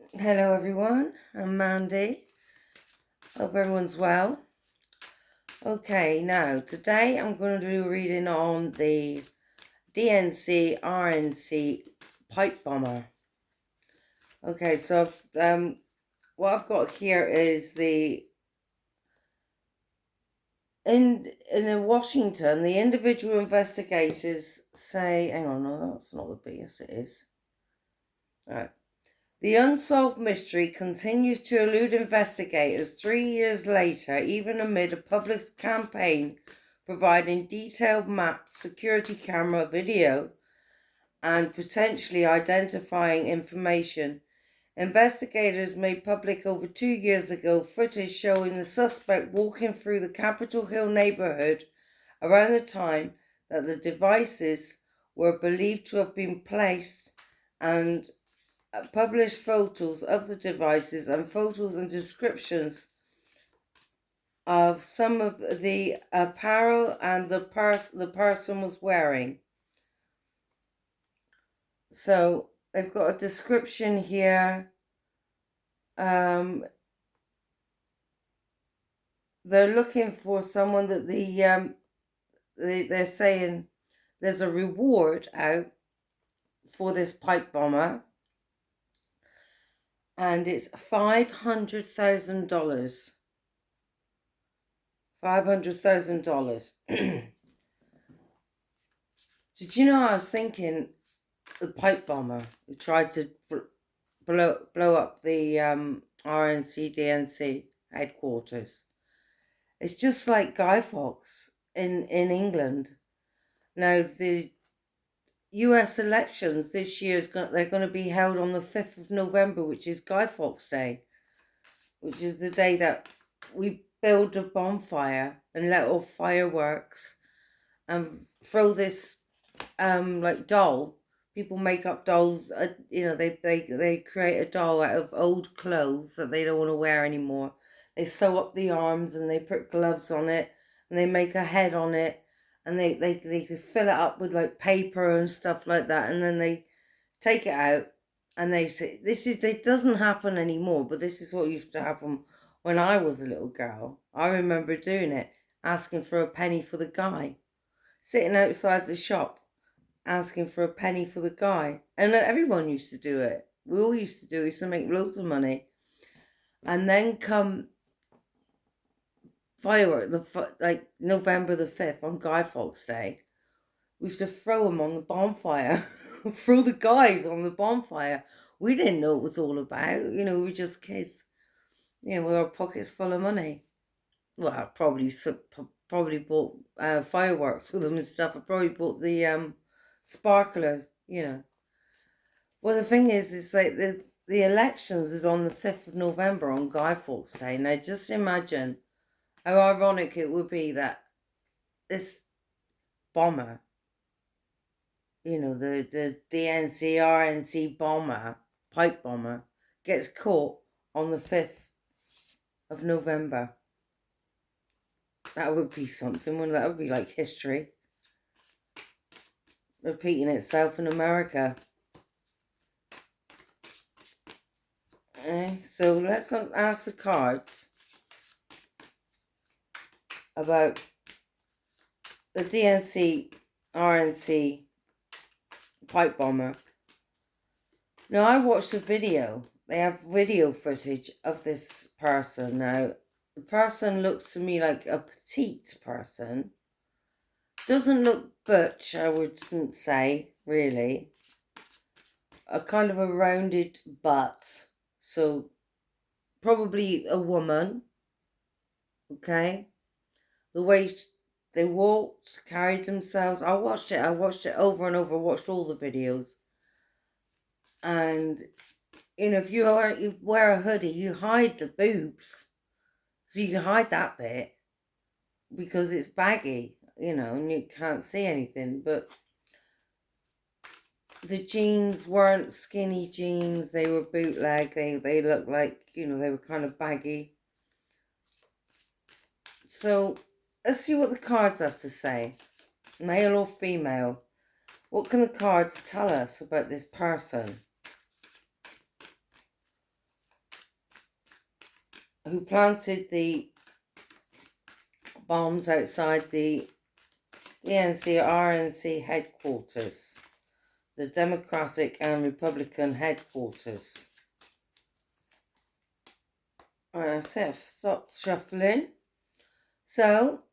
Hello everyone, I'm Mandy. Hope everyone's well. Okay, now today I'm going to do a reading on the DNC RNC pipe bomber. Okay, so what I've got here is in Washington, the individual investigators say, hang on, no, that's not the B, yes it is. All right. The unsolved mystery continues to elude investigators 3 years later, even amid a public campaign providing detailed maps, security camera video, and potentially identifying information. Investigators made public over 2 years ago footage showing the suspect walking through the Capitol Hill neighborhood around the time that the devices were believed to have been placed, and published photos of the devices and photos and descriptions of some of the apparel and the person was wearing. So they've got a description here. They're looking for someone that they're saying there's a reward out for this pipe bomber, and it's $500,000. $500,000. Did you know, I was thinking the pipe bomber who tried to blow up the RNC DNC headquarters. It's just like Guy Fawkes in England. Now the US elections this year they're going to be held on the 5th of November, which is Guy Fawkes Day, which is the day that we build a bonfire and let off fireworks and throw this like doll. People make up dolls. They create a doll out of old clothes that they don't want to wear anymore. They sew up the arms and they put gloves on it, and they make a head on it, and they fill it up with like paper and stuff like that, and then they take it out and they say it doesn't happen anymore, but this is what used to happen when I was a little girl. I remember doing it, asking for a penny for the guy, sitting outside the shop asking for a penny for the guy. And everyone used to do it. We all used to do it. We used to make loads of money. And then come firework, like November the 5th on Guy Fawkes Day, we used to throw them on the bonfire. Throw the guys on the bonfire. We didn't know what it was all about. We were just kids, with our pockets full of money. Well, I probably bought fireworks with them and stuff. I probably bought the sparkler. Well, the thing is, it's like the elections is on the 5th of November on Guy Fawkes Day. Now, just imagine how ironic it would be that this bomber, the DNC, RNC bomber, pipe bomber, gets caught on the 5th of November. That would be something, wouldn't that? Would be like history repeating itself in America. Okay, so let's ask the cards about the DNC RNC pipe bomber. Now, I watched a video. They have video footage of this person. Now, the person looks to me like a petite person. Doesn't look butch, I wouldn't say, really. A kind of a rounded butt. So, probably a woman. Okay? The way they walked, carried themselves. I watched it over and over. Watched all the videos. And, if you wear a hoodie, you hide the boobs. So you can hide that bit because it's baggy, and you can't see anything. But the jeans weren't skinny jeans. They were bootleg. They looked like, they were kind of baggy. So let's see what the cards have to say. Male or female? What can the cards tell us about this person? who planted the bombs outside the DNC RNC headquarters, the Democratic and Republican headquarters. Alright, so I've stopped shuffling. So,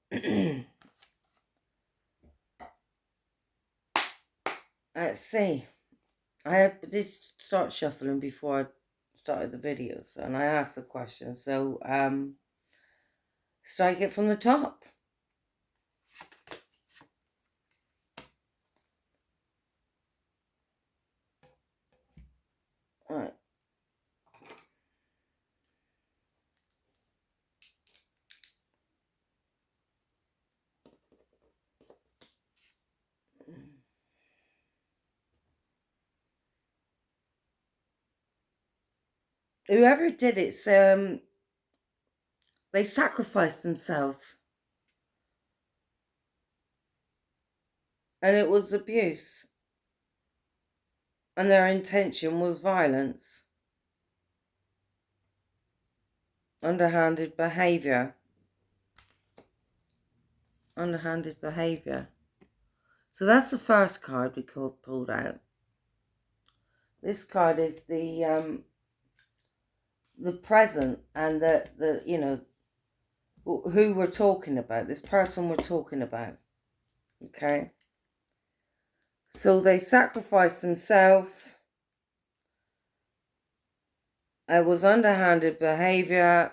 let's see. I did start shuffling before I started the videos, and I asked the question. So, strike it from the top. All right. Whoever did it, they sacrificed themselves. And it was abuse. And their intention was violence. Underhanded behaviour. Underhanded behaviour. So that's the first card we pulled out. This card is the present, and the you know, who we're talking about, this person we're talking about. Okay, so they sacrificed themselves. It was underhanded behavior,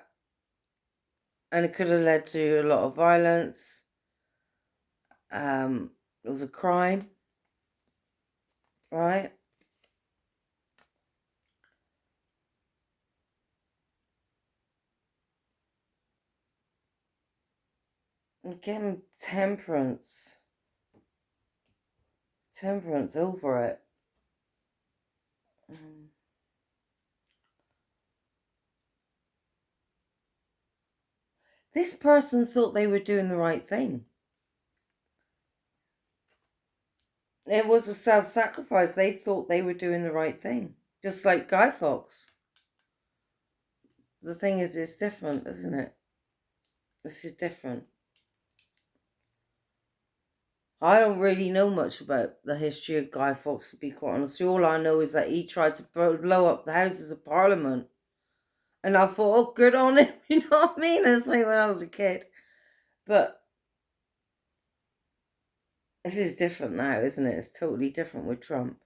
and it could have led to a lot of violence. It was a crime, right? Again, temperance over it. This person thought they were doing the right thing. It was a self-sacrifice. They thought they were doing the right thing. Just like Guy Fawkes. The thing is, it's different, isn't it? This is different. I don't really know much about the history of Guy Fawkes, to be quite honest. All I know is that he tried to blow up the Houses of Parliament. And I thought, oh, good on him. You know what I mean? It's like when I was a kid. But this is different now, isn't it? It's totally different with Trump.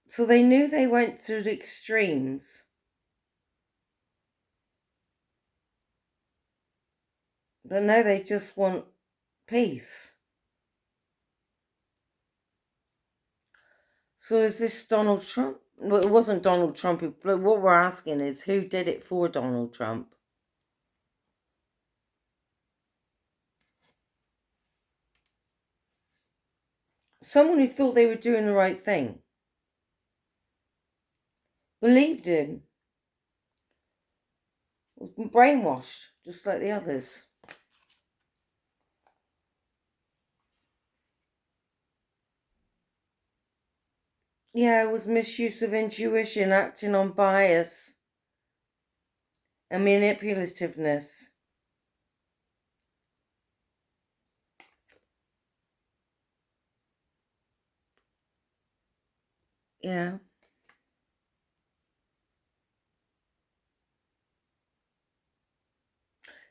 So they knew they went to the extremes. But now they just want peace. So is this Donald Trump? Well, it wasn't Donald Trump. But what we're asking is, who did it for Donald Trump? Someone who thought they were doing the right thing. Believed in. Was brainwashed, just like the others. Yeah, it was misuse of intuition, acting on bias and manipulativeness. Yeah.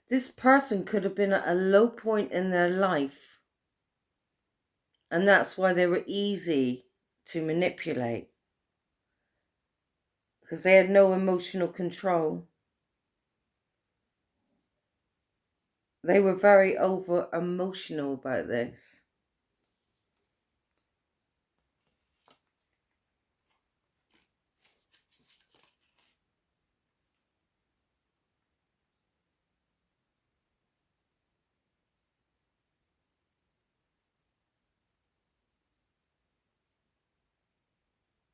This person could have been at a low point in their life. And that's why they were easy to manipulate. Because they had no emotional control. They were very over emotional about this.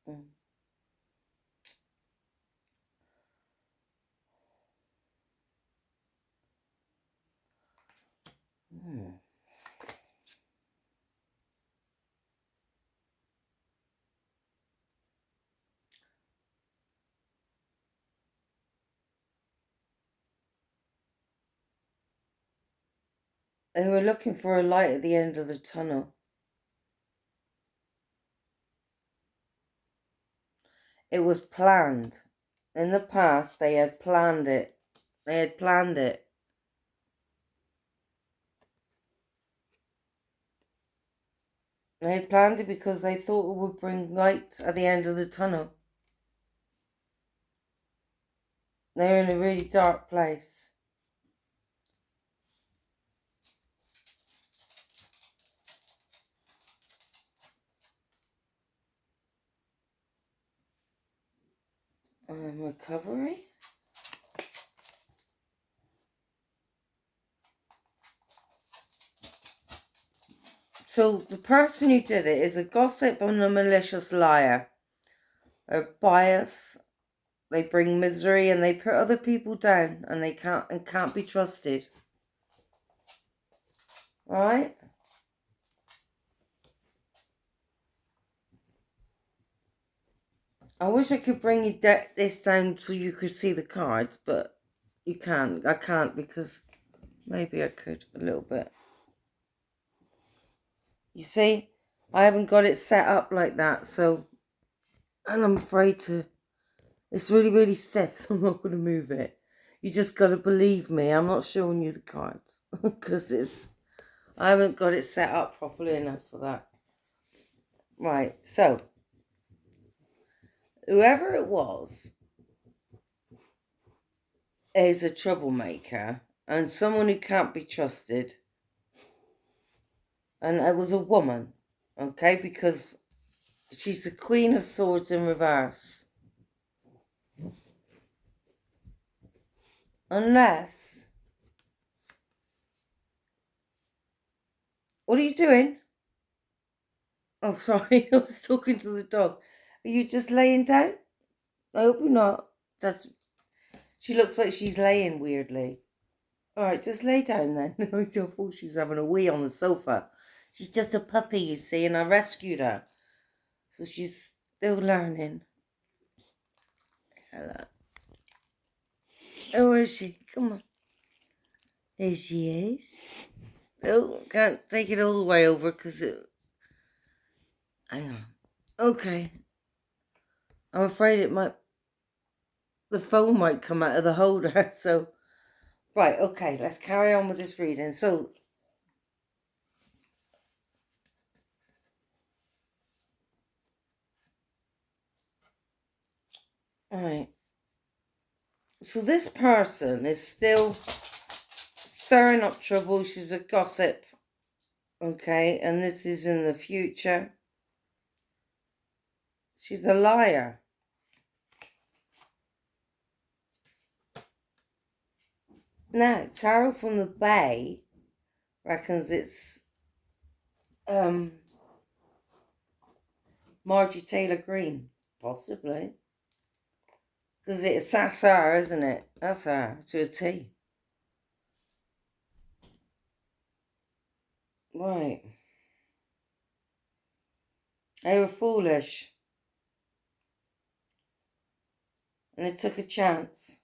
Mm. Mm. They were looking for a light at the end of the tunnel. It was planned. In the past, they had planned it. They had planned it. They had planned it because they thought it would bring light at the end of the tunnel. They're in a really dark place. Recovery? So the person who did it is a gossip and a malicious liar. They're biased. They bring misery and they put other people down, and they can't be trusted. Right? I wish I could bring you this down so you could see the cards, but you can't. I can't because maybe I could a little bit. You see, I haven't got it set up like that, so, and I'm afraid to. It's really, really stiff, so I'm not going to move it. You just got to believe me. I'm not showing you the cards because I haven't got it set up properly enough for that. Right, so whoever it was is a troublemaker and someone who can't be trusted. And it was a woman, okay, because she's the Queen of Swords in reverse. Unless... What are you doing? Oh, sorry, I was talking to the dog. Are you just laying down? I hope you're not. She looks like she's laying weirdly. Alright, just lay down then. I thought she was having a wee on the sofa. She's just a puppy, you see, and I rescued her. So she's still learning. Hello. Oh, where is she? Come on. There she is. Oh, can't take it all the way over because it... Hang on. Okay. I'm afraid it might... The phone might come out of the holder, so... Right, okay, let's carry on with this reading. So... Alright. So this person is still stirring up trouble. She's a gossip. Okay, and this is in the future. She's a liar. Now, Tarot from the Bay reckons it's Margie Taylor Greene, possibly. Because that's her, isn't it? That's her, to a T. Right. They were foolish. And they took a chance.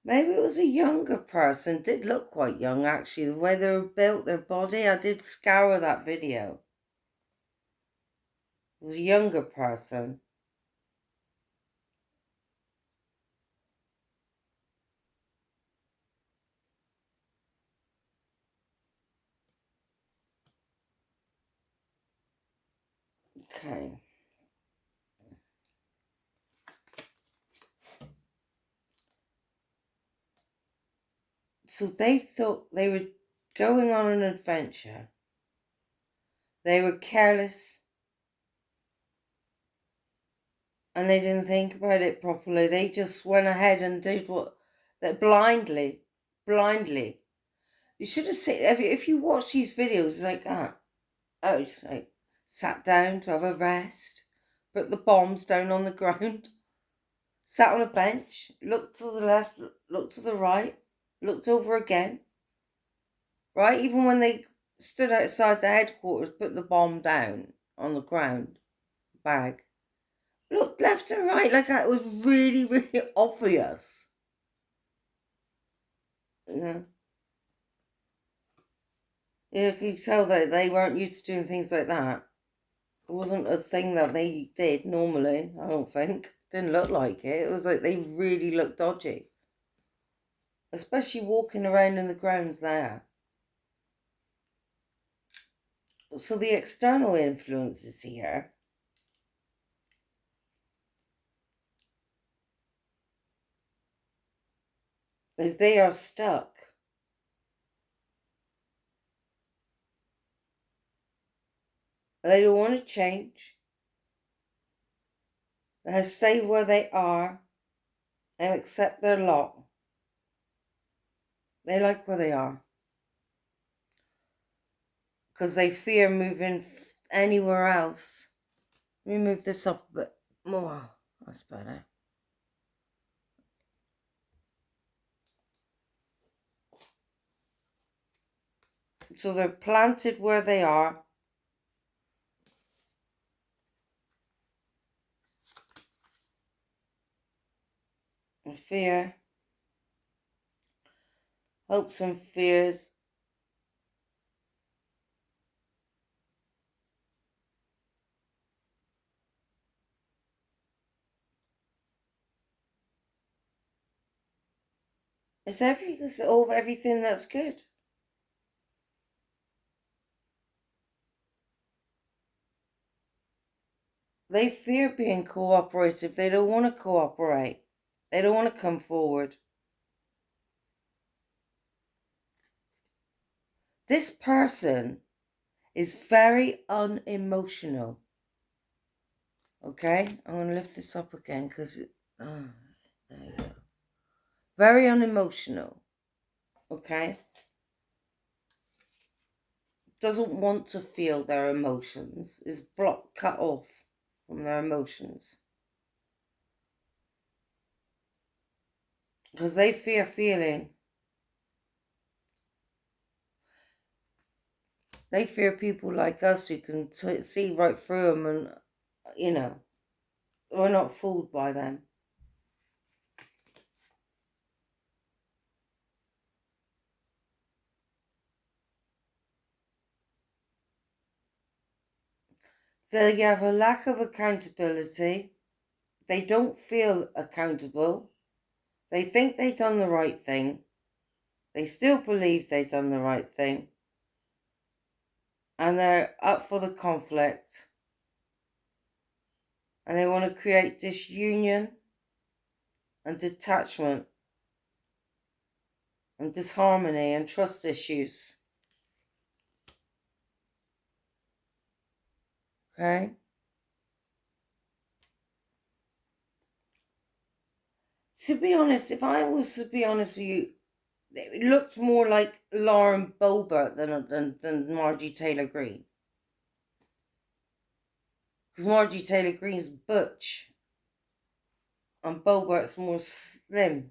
Maybe it was a younger person. Did look quite young, actually. The way they were built, their body. I did scour that video. It was a younger person. Okay. So they thought they were going on an adventure. They were careless. And they didn't think about it properly. They just went ahead and did that blindly. You should have seen, if you watch these videos, it's like, it's like, sat down to have a rest, put the bombs down on the ground, sat on a bench, looked to the left, looked to the right, looked over again. Right? Even when they stood outside the headquarters, put the bomb down on the ground, bag. Looked left and right like that. It was really, really obvious. Yeah. You could tell that they weren't used to doing things like that. It wasn't a thing that they did normally, I don't think. Didn't look like it. It was like they really looked dodgy. Especially walking around in the grounds there. So the external influences here is they are stuck. They don't want to change. They stay where they are and accept their lot. They like where they are. Because they fear moving anywhere else. Let me move this up a bit more. That's better. So they're planted where they are. And fear, hopes and fears. It's everything that's good. They fear being cooperative. They don't want to cooperate. They don't want to come forward. This person is very unemotional. Okay? I'm going to lift this up again because there you go. Very unemotional. Okay? Doesn't want to feel their emotions. Is cut off from their emotions. Because they fear feeling. They fear people like us who can see right through them and, we're not fooled by them. They have a lack of accountability. They don't feel accountable. They think they've done the right thing. They still believe they've done the right thing. And they're up for the conflict. And they want to create disunion and detachment and disharmony and trust issues. Okay? To be honest, if I was to be honest with you, it looked more like Lauren Boebert than Margie Taylor Greene. Because Margie Taylor Greene's butch and Boebert's more slim,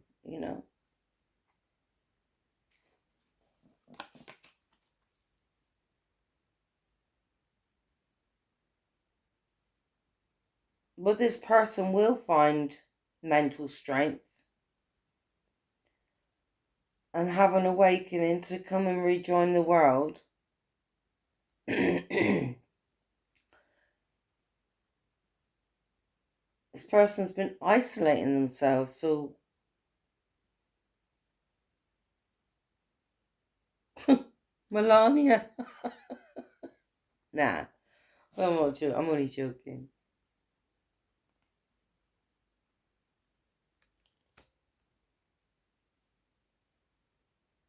But this person will find mental strength and have an awakening to come and rejoin the world. This person's been isolating themselves, so Melania. Nah, I'm only joking.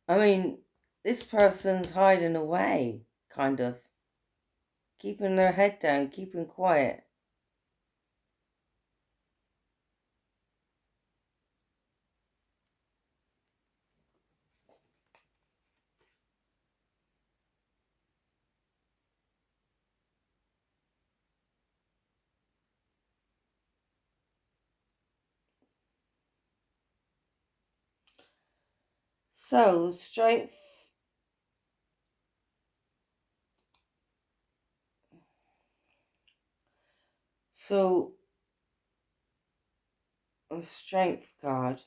I mean, this person's hiding away, kind of. Keeping their head down, keeping quiet. So, the strength. So, a strength card.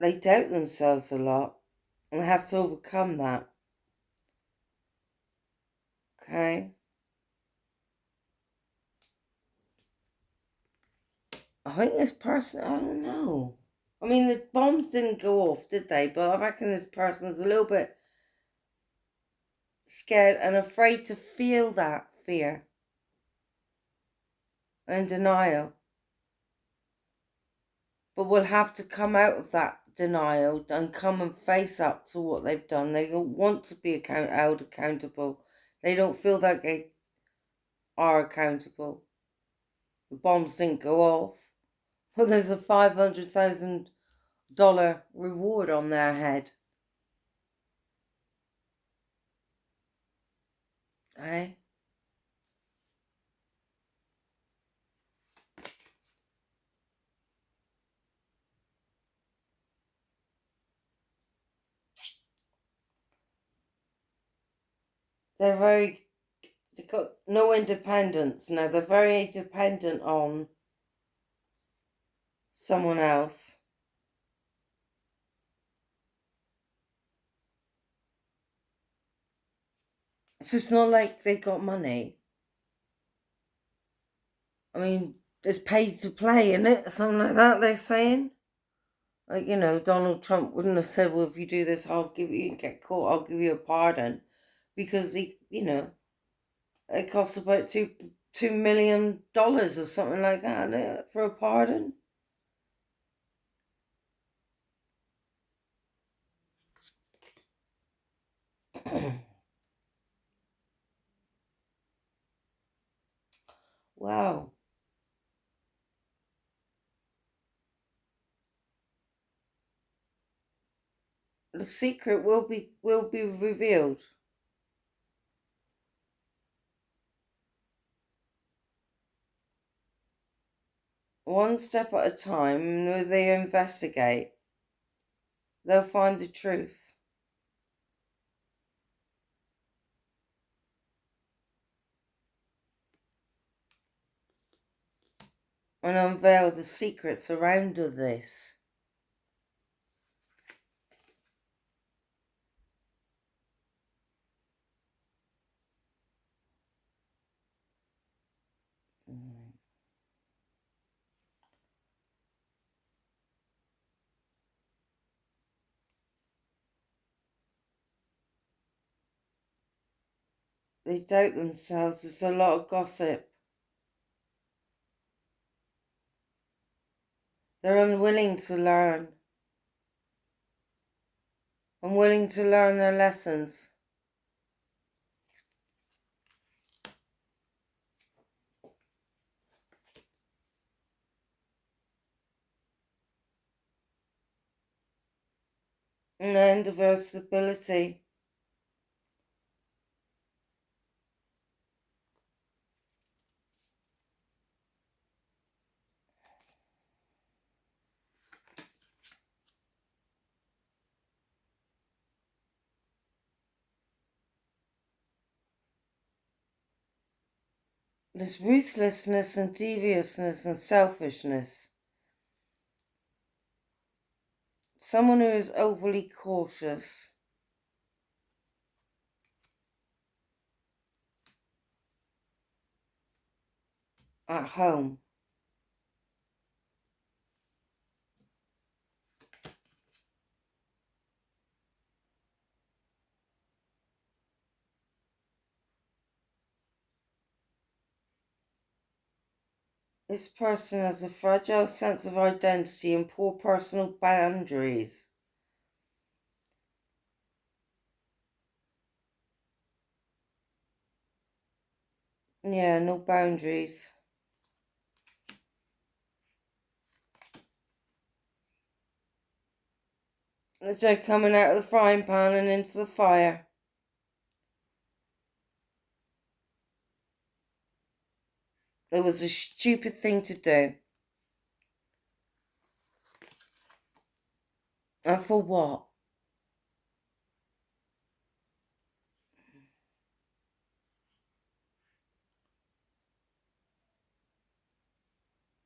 they doubt themselves a lot and have to overcome that. Okay? I think this person, I don't know. I mean, the bombs didn't go off, did they? But I reckon this person is a little bit scared and afraid to feel that fear and denial. But will have to come out of that denial and come and face up to what they've done. They don't want to be held accountable. They don't feel that they are accountable. The bombs didn't go off. Well, there's a $500,000 reward on their head. Eh? They've got no independence now. They're very dependent on someone else. It's just not like they got money. I mean, it's paid to play, isn't it? Something like that, they're saying. Like, Donald Trump wouldn't have said, well, if you do this, you get caught, I'll give you a pardon. Because it costs about $2 million or something like that for a pardon. Wow. The secret will be revealed. One step at a time, when they investigate, they'll find the truth. And unveil the secrets around all this. They doubt themselves. There's a lot of gossip. They're unwilling to learn. Unwilling to learn their lessons. And the end of their stability. There's ruthlessness and deviousness and selfishness. Someone who is overly cautious. At home. This person has a fragile sense of identity and poor personal boundaries. Yeah, no boundaries. It's like coming out of the frying pan and into the fire. It was a stupid thing to do. And for what?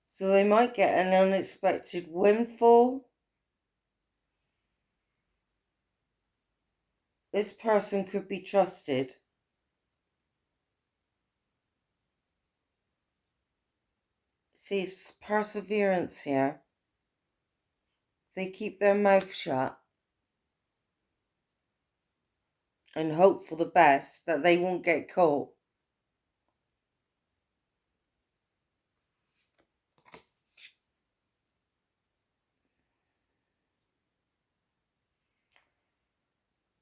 So they might get an unexpected windfall. this person could be trusted. See, it's perseverance here. They keep their mouth shut and hope for the best, that they won't get caught.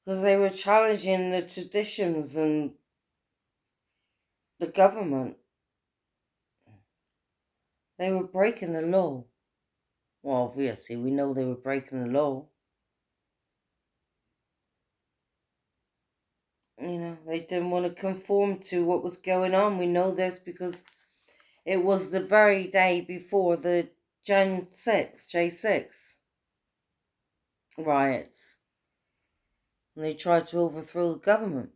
Because they were challenging the traditions and the government. They were breaking the law. Well, obviously, we know they were breaking the law. You know, they didn't want to conform to what was going on. We know this because it was the very day before the J6 riots. And they tried to overthrow the government.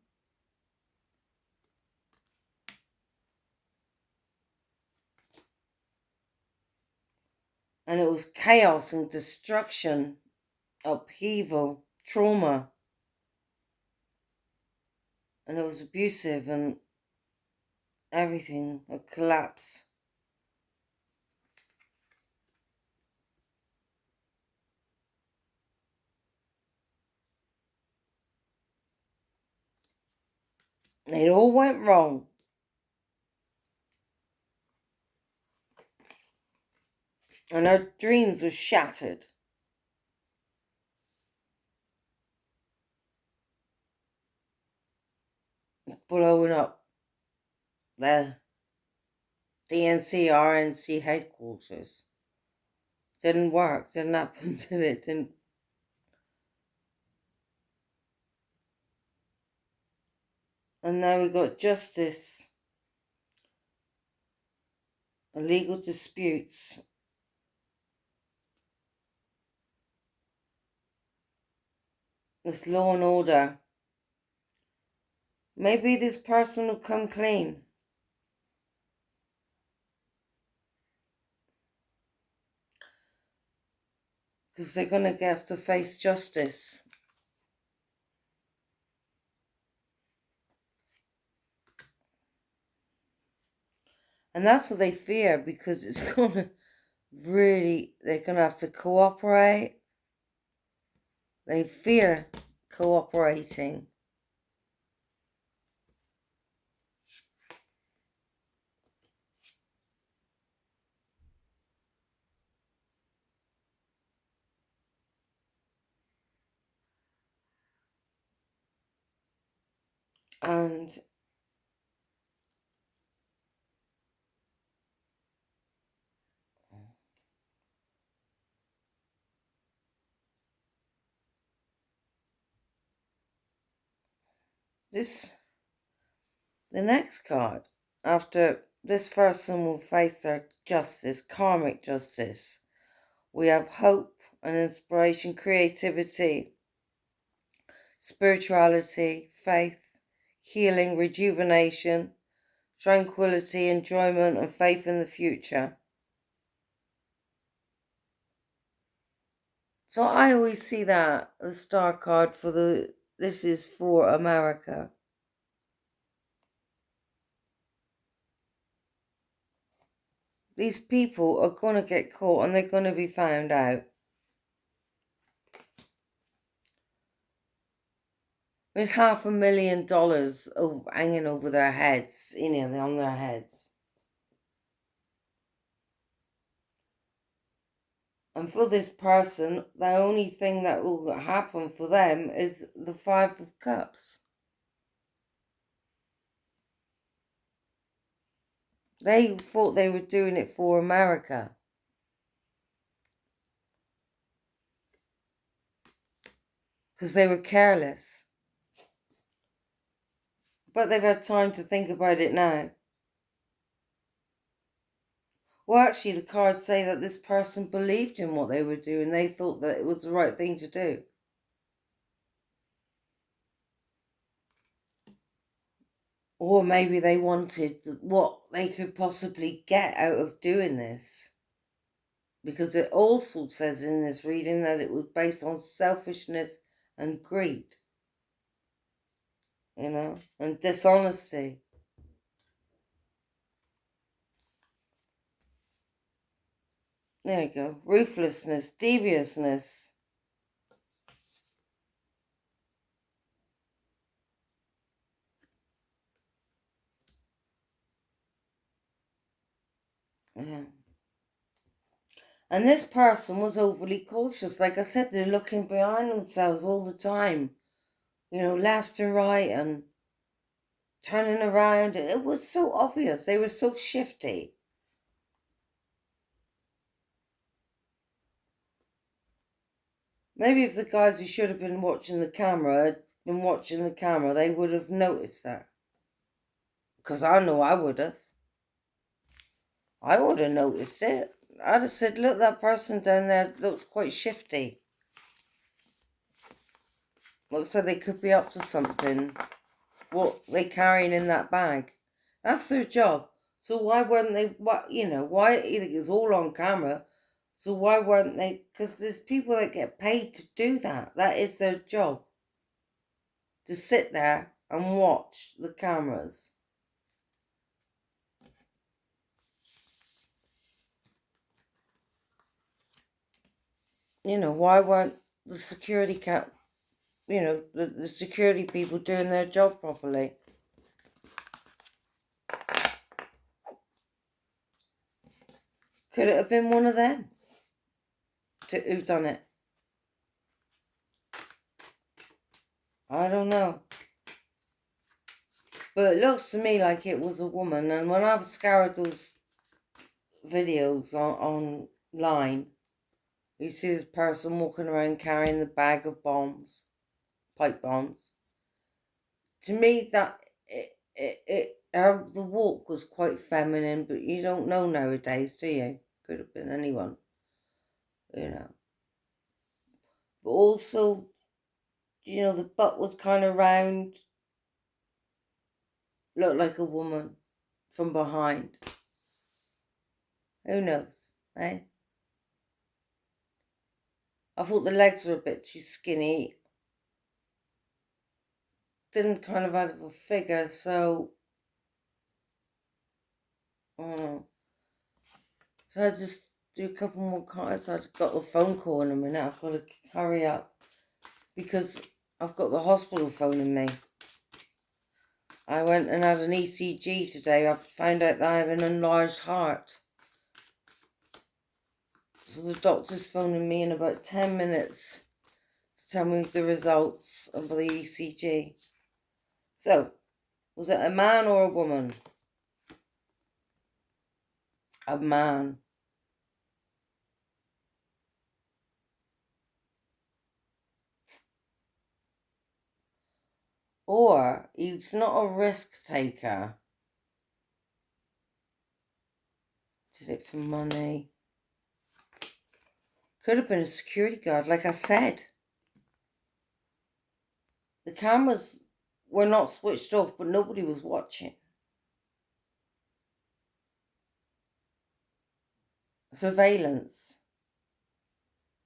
And it was chaos and destruction, upheaval, trauma. And it was abusive and everything, a collapse. And it all went wrong. And her dreams were shattered. Blowing up the DNC, RNC headquarters. Didn't work, didn't happen, did it? Didn't. And now we got justice, legal disputes. This law and order. Maybe this person will come clean. Because they're going to have to face justice. And that's what they fear, because it's going to really, they're going to have to cooperate. They fear cooperating. And the next card, after this person will face their justice, karmic justice, we have hope and inspiration, creativity, spirituality, faith, healing, rejuvenation, tranquility, enjoyment, and faith in the future. So I always see that, the star card for this is for America. These people are going to get caught and they're going to be found out. There's $500,000 hanging over their heads, on their heads. And for this person, the only thing that will happen for them is the Five of Cups. They thought they were doing it for America. Because they were careless. But they've had time to think about it now. Well, actually, the cards say that this person believed in what they were doing. They thought that it was the right thing to do. Or maybe they wanted what they could possibly get out of doing this. Because it also says in this reading that it was based on selfishness and greed. and dishonesty. There you go. Ruthlessness, deviousness. Yeah. And this person was overly cautious. Like I said, they're looking behind themselves all the time, left and right and turning around. It was so obvious. They were so shifty. Maybe if the guys who should have been watching the camera had been watching the camera, they would have noticed that. Because I know I would have. I would have noticed it. I'd have said, look, that person down there looks quite shifty. Looks like they could be up to something. What they carrying in that bag. That's their job. So why weren't they, why, it's all on camera. So why weren't they, because there's people that get paid to do that. That is their job. To sit there and watch the cameras. Why weren't the the security people doing their job properly? Could it have been one of them who done it? I don't know. But it looks to me like it was a woman. And when I've scoured those videos online, you see this person walking around carrying the bag of bombs, pipe bombs. To me, that the walk was quite feminine, but you don't know nowadays, do you? Could have been anyone, But also, the butt was kind of round, looked like a woman from behind. Who knows, eh? I thought the legs were a bit too skinny. Didn't kind of have a figure, so I don't know. So I just do a couple more cards. I just got a phone call in a minute. I've got to hurry up because I've got the hospital phoning me. I went and had an ECG today. I found out that I have an enlarged heart. So the doctor's phoning me in about 10 minutes to tell me the results of the ECG. So, was it a man or a woman? A man. Or he's not a risk taker. Did it for money. Could have been a security guard, like I said. The cameras were not switched off, but nobody was watching. Surveillance.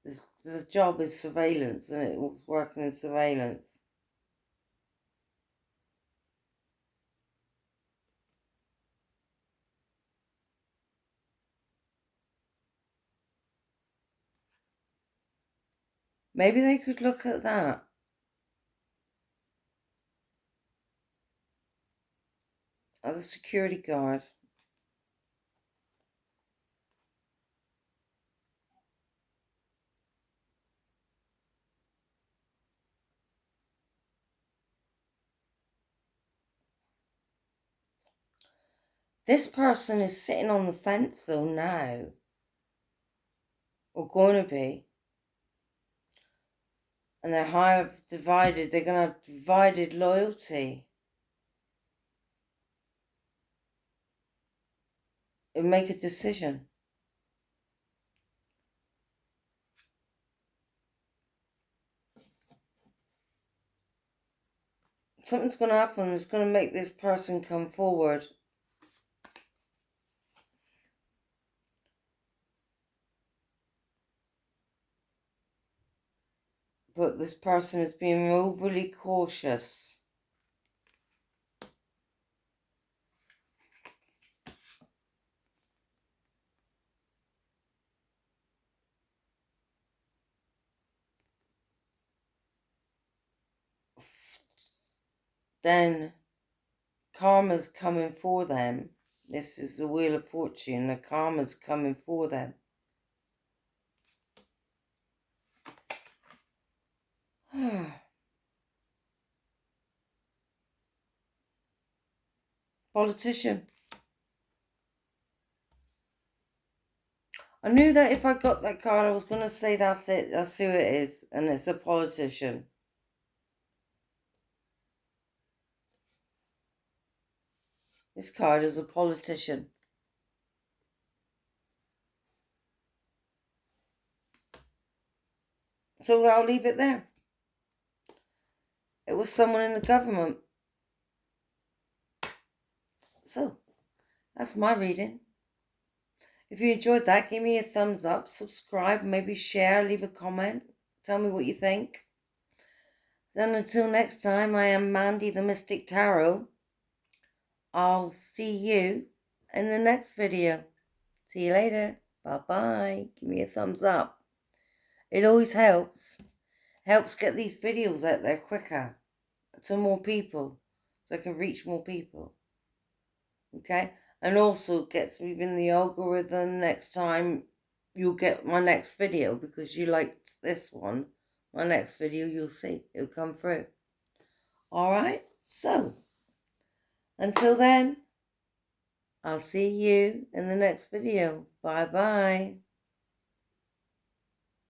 The job is surveillance, and it was working in surveillance. Maybe they could look at that. At the security guard. This person is sitting on the fence though now. Or going to be. And they're going to have divided loyalty. And make a decision. Something's going to happen. It's going to make this person come forward. But this person is being overly cautious. then karma's coming for them. This is the Wheel of Fortune. The karma's coming for them. Politician. I knew that if I got that card, I was going to say that's it. That's who it is. And it's a politician. This card is a politician. So I'll leave it there. It was someone in the government. So, that's my reading. If you enjoyed that, give me a thumbs up, subscribe, maybe share, leave a comment. Tell me what you think. Then until next time, I am Mandy the Mystic Tarot. I'll see you in the next video. See you later. Bye-bye. Give me a thumbs up. It always helps. Helps get these videos out there quicker to more people, so I can reach more people. Okay? And also gets me in the algorithm. Next time you'll get my next video because you liked this one. My next video you'll see. It'll come through. Alright? So, until then, I'll see you in the next video. Bye-bye.